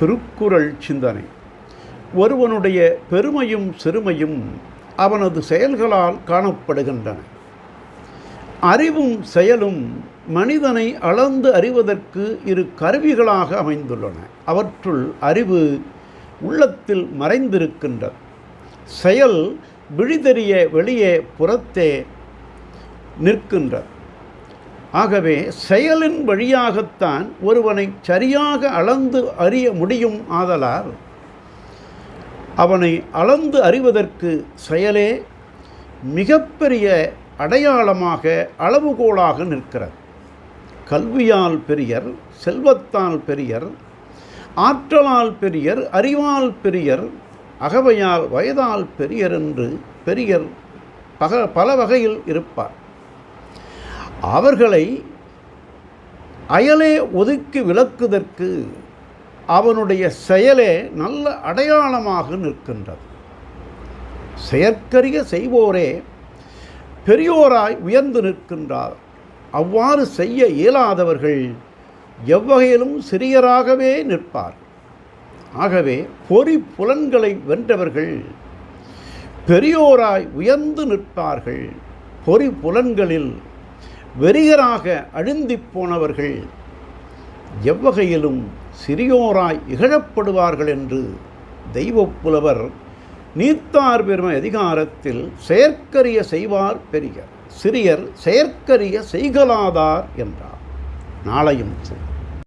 திருக்குறள் சிந்தனை. ஒருவனுடைய பெருமையும் சிறுமையும் அவனது செயல்களால் காணப்படுகின்றன. அறிவும் செயலும் மனிதனை அளந்து அறிவதற்கு இரு கருவிகளாக அமைந்துள்ளன. அவற்றுள் அறிவு உள்ளத்தில் மறைந்திருக்கின்றது. செயல் விழிதெரிய வெளியே புறத்தே நிற்கின்றது. ஆகவே செயலின் வழியாகத்தான் ஒருவனை சரியாக அளந்து அறிய முடியும். ஆதலால் அவனை அளந்து அறிவதற்கு செயலே மிகப்பெரிய அடையாளமாக அளவுகோலாக நிற்கிறது. கல்வியால் பெரியர், செல்வத்தால் பெரியர், ஆற்றலால் பெரியர், அறிவால் பெரியர், அகவையால் வயதால் பெரியர் என்று பெரியர் பல வகையில் இருப்பார். அவர்களை அயலே ஒதுக்கி விலக்குதற்கு அவனுடைய செயலே நல்ல அடையாளமாக நிற்கின்றது. செயற்கரிய செய்வோரே பெரியோராய் உயர்ந்து நிற்கின்றார். அவ்வாறு செய்ய இயலாதவர்கள் எவ்வகையிலும் சிறியராகவே நிற்பார். ஆகவே பொறி புலன்களை வென்றவர்கள் பெரியோராய் உயர்ந்து நிற்பார்கள். பொறி புலன்களில் வெறியராக அழுந்தி போனவர்கள் எவ்வகையிலும் சிறியோராய் இகழப்படுவார்கள் என்று தெய்வப்புலவர் நீத்தார் பெருமை அதிகாரத்தில் செயற்கரிய செய்வார் பெரியர், சிறியர் செயற்கரிய செய்கலாதார் என்றார். நாளையும்